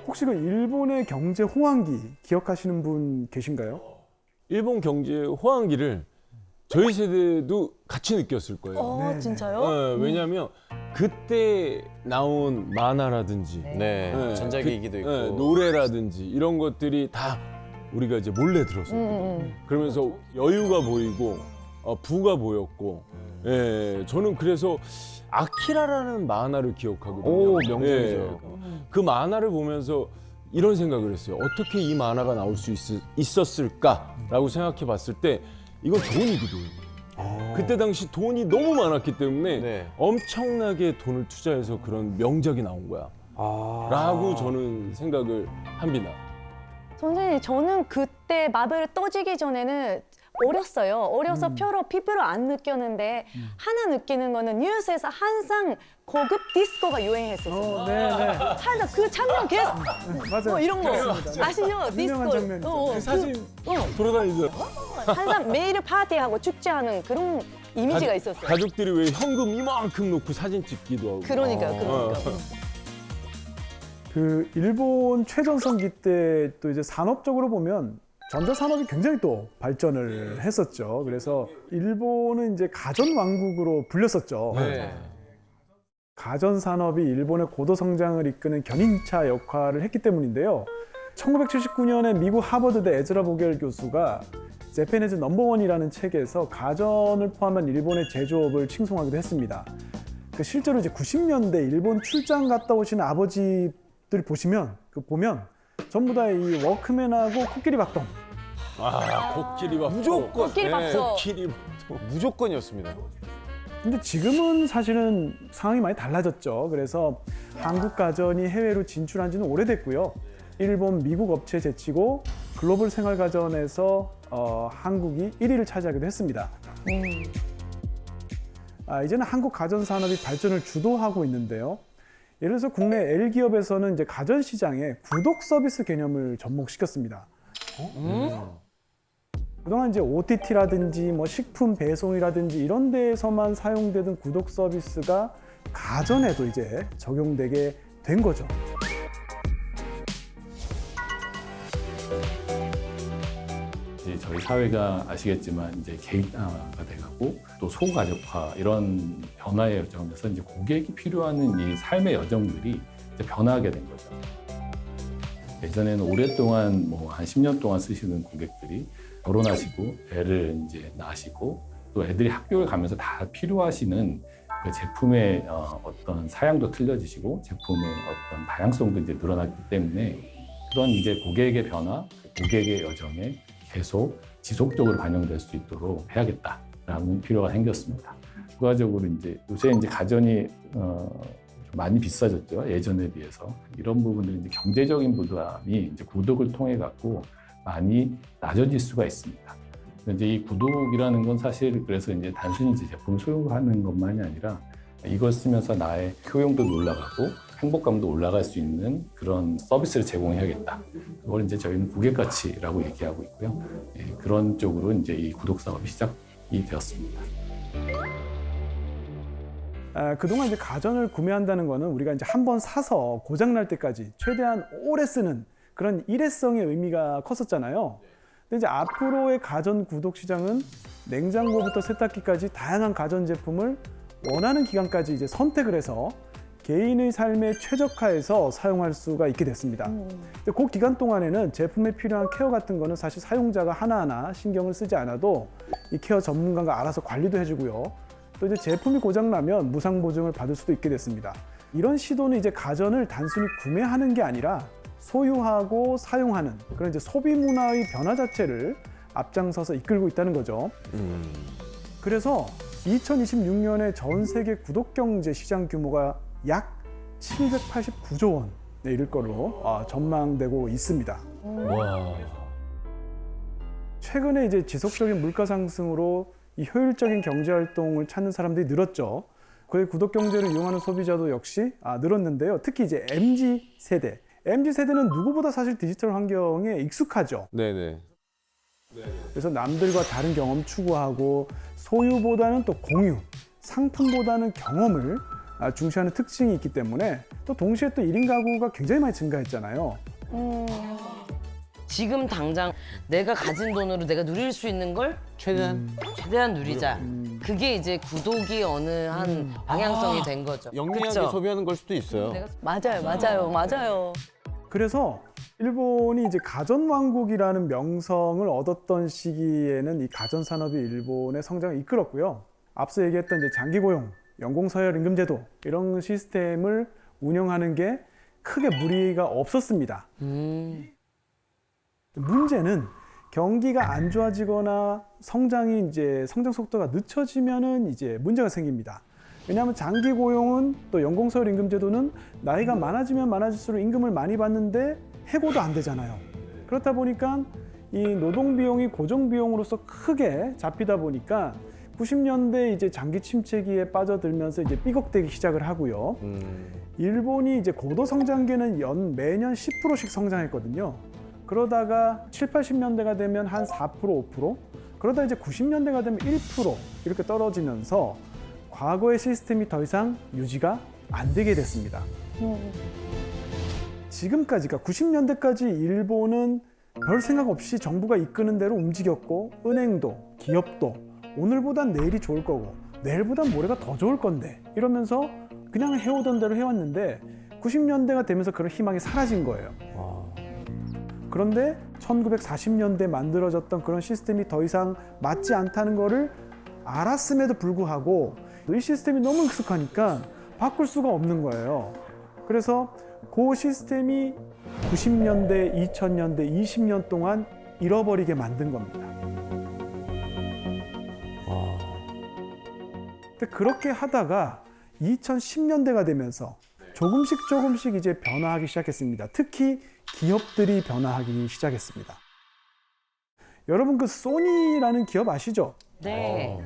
혹시 그 일본의 경제 호황기 기억하시는 분 계신가요? 일본 경제 호황기를 저희 세대도 같이 느꼈을 거예요. 네네. 진짜요? 왜냐하면 그때 나온 만화라든지 네, 네, 전자기기도 있고. 노래라든지 이런 것들이 다 우리가 이제 몰래 들었었거든요. 그러면서 여유가 보이고 부가 보였고, 저는 그래서 아키라라는 만화를 기억하거든요. 오, 명작이죠. 그 만화를 보면서 이런 생각을 했어요. 어떻게 이 만화가 나올 수 있었을까라고 생각해 봤을 때 이건 좋은 이기도예요. 그때 당시 돈이 너무 많았기 때문에 네. 엄청나게 돈을 투자해서 그런 명작이 나온 거야. 라고 저는 생각을 합니다. 선생님, 저는 그때 마블 떠지기 전에는 어렸어요. 어려서 표로 피부로 안 느꼈는데 하나 느끼는 거는 뉴스에서 항상 고급 디스코가 유행했었어요. 네네. 항상 그 장면 계속 맞아요. 이런 거 그렇습니다. 아시죠? 유명한 디스코. 장면이죠. 그 사진 돌아다니죠. 항상 매일 파티하고 축제하는 그런 이미지가 있었어요. 가족들이 왜 현금 이만큼 놓고 사진 찍기도 하고. 그러니까. 그 일본 최전성기 때 또 이제 산업적으로 보면 전자 산업이 굉장히 또 발전을 했었죠. 그래서 일본은 이제 가전 왕국으로 불렸었죠. 네. 가전 산업이 일본의 고도 성장을 이끄는 견인차 역할을 했기 때문인데요. 1979년에 미국 하버드대 에즈라 보겔 교수가 재패니즈 넘버원이라는 책에서 가전을 포함한 일본의 제조업을 칭송하기도 했습니다. 그 실제로 이제 90년대 일본 출장 갔다 오신 아버지들 보면 전부 다 이 워크맨하고 코끼리 박동. 코끼리 밥도. 무조건. 코끼리 밥도. 코끼리 밥도. 무조건이었습니다. 근데 지금은 사실은 상황이 많이 달라졌죠. 그래서 한국 가전이 해외로 진출한 지는 오래됐고요. 일본, 미국 업체 제치고 글로벌 생활 가전에서 한국이 1위를 차지하기도 했습니다. 이제는 한국 가전 산업이 발전을 주도하고 있는데요. 예를 들어서 국내 L 기업에서는 이제 가전 시장에 구독 서비스 개념을 접목시켰습니다. 그동안 이제 OTT라든지 뭐 식품 배송이라든지 이런 데에서만 사용되던 구독 서비스가 가전에도 이제 적용되게 된 거죠. 이제 저희 사회가 아시겠지만 이제 개인화가 돼가고 또 소가족화 이런 변화의 여정에서 이제 고객이 필요하는 이 삶의 여정들이 이제 변화하게 된 거죠. 예전에는 오랫동안 뭐 한 10년 동안 쓰시는 고객들이 결혼하시고 애를 이제 낳으시고 또 애들이 학교를 가면서 다 필요하시는 그 제품의 어떤 사양도 틀려지시고 제품의 어떤 다양성도 이제 늘어났기 때문에 그런 이제 고객의 변화, 고객의 여정에 계속 지속적으로 반영될 수 있도록 해야겠다라는 필요가 생겼습니다. 부가적으로 이제 요새 이제 가전이 많이 비싸졌죠. 예전에 비해서. 이런 부분들은 이제 경제적인 부담이 이제 구독을 통해 갖고 많이 낮아질 수가 있습니다. 이제 이 구독이라는 건 사실 그래서 이제 단순히 이제 제품 소유하는 것만이 아니라 이걸 쓰면서 나의 효용도 올라가고 행복감도 올라갈 수 있는 그런 서비스를 제공해야겠다. 그걸 이제 저희는 고객 가치라고 얘기하고 있고요. 그런 쪽으로 이제 이 구독 사업이 시작이 되었습니다. 그동안 이제 가전을 구매한다는 거는 우리가 이제 한번 사서 고장 날 때까지 최대한 오래 쓰는 그런 일회성의 의미가 컸었잖아요. 근데 이제 앞으로의 가전 구독 시장은 냉장고부터 세탁기까지 다양한 가전 제품을 원하는 기간까지 이제 선택을 해서 개인의 삶에 최적화해서 사용할 수가 있게 됐습니다. 근데 그 기간 동안에는 제품에 필요한 케어 같은 거는 사실 사용자가 하나하나 신경을 쓰지 않아도 이 케어 전문가가 알아서 관리도 해주고요. 또 이제 제품이 고장나면 무상 보증을 받을 수도 있게 됐습니다. 이런 시도는 이제 가전을 단순히 구매하는 게 아니라 소유하고 사용하는 그런 이제 소비 문화의 변화 자체를 앞장서서 이끌고 있다는 거죠. 그래서 2026년에 전 세계 구독 경제 시장 규모가 약 789조 원에 이를 걸로 전망되고 있습니다. 와. 최근에 이제 지속적인 물가 상승으로 이 효율적인 경제 활동을 찾는 사람들이 늘었죠. 그의 구독 경제를 이용하는 소비자도 역시 늘었는데요. 특히 이제 MZ 세대. MZ 세대는 누구보다 사실 디지털 환경에 익숙하죠. 네네. 그래서 남들과 다른 경험 추구하고 소유보다는 또 공유, 상품보다는 경험을 중시하는 특징이 있기 때문에 또 동시에 또 1인 가구가 굉장히 많이 증가했잖아요. 지금 당장 내가 가진 돈으로 내가 누릴 수 있는 걸 최대한 누리자. 그게 이제 구독이 어느 한 방향성이 된 거죠. 영리하게 그쵸? 소비하는 걸 수도 있어요. 맞아요. 그래서 일본이 이제 가전왕국이라는 명성을 얻었던 시기에는 이 가전산업이 일본의 성장을 이끌었고요. 앞서 얘기했던 이제 장기고용, 연공서열임금제도 이런 시스템을 운영하는 게 크게 무리가 없었습니다. 문제는 경기가 안 좋아지거나 성장 속도가 늦춰지면은 이제 문제가 생깁니다. 왜냐하면 장기 고용은 또 연공서열 임금제도는 나이가 많아지면 많아질수록 임금을 많이 받는데 해고도 안 되잖아요. 그렇다 보니까 이 노동 비용이 고정 비용으로서 크게 잡히다 보니까 90년대 이제 장기 침체기에 빠져들면서 이제 삐걱대기 시작을 하고요. 일본이 이제 고도 성장기는 매년 10%씩 성장했거든요. 그러다가 7, 80년대가 되면 한 4%, 5%, 그러다 이제 90년대가 되면 1% 이렇게 떨어지면서 과거의 시스템이 더 이상 유지가 안 되게 됐습니다. 지금까지, 그러니까 90년대까지 일본은 별 생각 없이 정부가 이끄는 대로 움직였고, 은행도, 기업도 오늘보단 내일이 좋을 거고, 내일보단 모레가 더 좋을 건데 이러면서 그냥 해오던 대로 해왔는데 90년대가 되면서 그런 희망이 사라진 거예요. 그런데 1940년대 만들어졌던 그런 시스템이 더 이상 맞지 않다는 거를 알았음에도 불구하고 이 시스템이 너무 익숙하니까 바꿀 수가 없는 거예요. 그래서 그 시스템이 90년대, 2000년대, 20년 동안 잃어버리게 만든 겁니다. 근데 그렇게 하다가 2010년대가 되면서 조금씩 이제 변화하기 시작했습니다. 특히 기업들이 변화하기 시작했습니다. 여러분 그 소니라는 기업 아시죠? 네.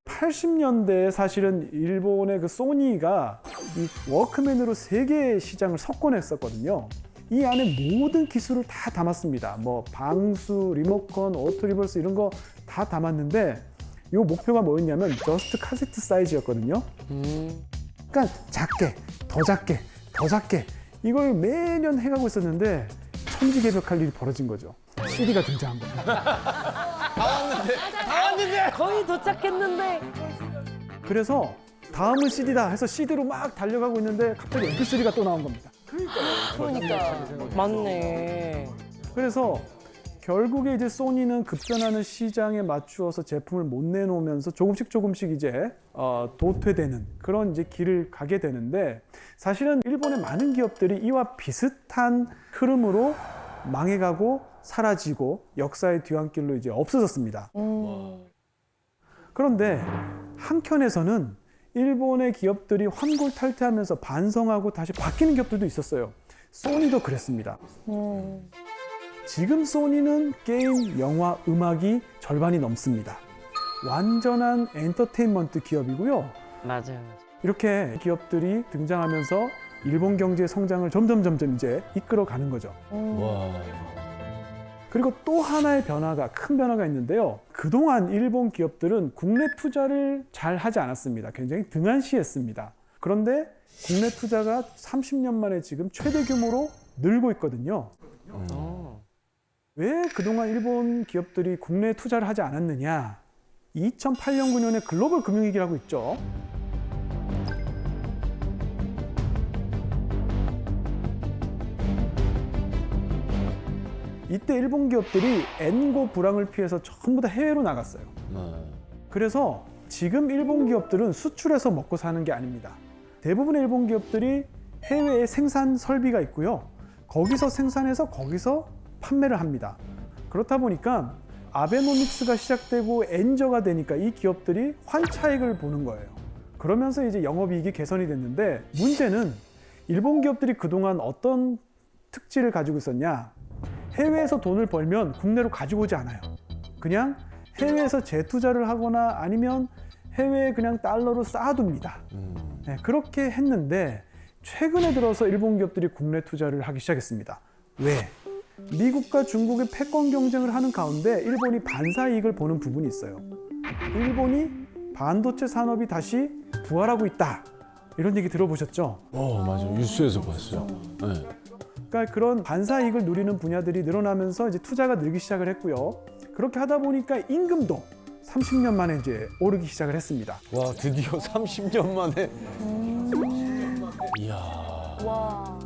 80년대에 사실은 일본의 그 소니가 이 워크맨으로 세계 시장을 석권했었거든요. 이 안에 모든 기술을 다 담았습니다. 뭐 방수, 리모컨, 오토 리버스 이런 거 다 담았는데 이 목표가 뭐였냐면 저스트 카세트 사이즈였거든요. 그러니까 작게, 더 작게, 더 작게 이걸 매년 해가고 있었는데 천지개벽할 일이 벌어진 거죠. CD가 등장한 겁니다. 거의 도착했는데. 그래서 다음은 CD다 해서 CD로 막 달려가고 있는데 갑자기 MP3가 또 나온 겁니다. 그러니까 맞네. 그래서 결국에 이제 소니는 급변하는 시장에 맞추어서 제품을 못 내놓으면서 조금씩 이제 도태되는 그런 이제 길을 가게 되는데 사실은 일본의 많은 기업들이 이와 비슷한 흐름으로 망해가고 사라지고 역사의 뒤안길로 이제 없어졌습니다. 그런데 한켠에서는 일본의 기업들이 환골탈퇴하면서 반성하고 다시 바뀌는 기업들도 있었어요. 소니도 그랬습니다. 지금 소니는 게임, 영화, 음악이 절반이 넘습니다. 완전한 엔터테인먼트 기업이고요. 맞아요. 이렇게 기업들이 등장하면서 일본 경제의 성장을 점점 이제 이끌어가는 거죠. 와. 그리고 또 하나의 큰 변화가 있는데요. 그동안 일본 기업들은 국내 투자를 잘 하지 않았습니다. 굉장히 등한시했습니다. 그런데 국내 투자가 30년 만에 지금 최대 규모로 늘고 있거든요. 왜 그동안 일본 기업들이 국내에 투자를 하지 않았느냐? 2008년, 9년에 글로벌 금융위기라고 있죠. 이때 일본 기업들이 엔고 불황을 피해서 전부 다 해외로 나갔어요. 그래서 지금 일본 기업들은 수출해서 먹고 사는 게 아닙니다. 대부분의 일본 기업들이 해외에 생산 설비가 있고요. 거기서 생산해서 거기서 판매를 합니다. 그렇다 보니까 아베노믹스가 시작되고 엔저가 되니까 이 기업들이 환차익을 보는 거예요. 그러면서 이제 영업이익이 개선이 됐는데 문제는 일본 기업들이 그동안 어떤 특질을 가지고 있었냐? 해외에서 돈을 벌면 국내로 가지고 오지 않아요. 그냥 해외에서 재투자를 하거나 아니면 해외에 그냥 달러로 쌓아둡니다. 네, 그렇게 했는데 최근에 들어서 일본 기업들이 국내 투자를 하기 시작했습니다. 왜? 미국과 중국의 패권 경쟁을 하는 가운데 일본이 반사이익을 보는 부분이 있어요. 일본이 반도체 산업이 다시 부활하고 있다. 이런 얘기 들어보셨죠? 맞아. 뉴스에서 봤어요. 네. 그러니까 그런 반사이익을 누리는 분야들이 늘어나면서 이제 투자가 늘기 시작을 했고요. 그렇게 하다 보니까 임금도 30년 만에 이제 오르기 시작을 했습니다. 와 드디어 30년 만에 이야. 와.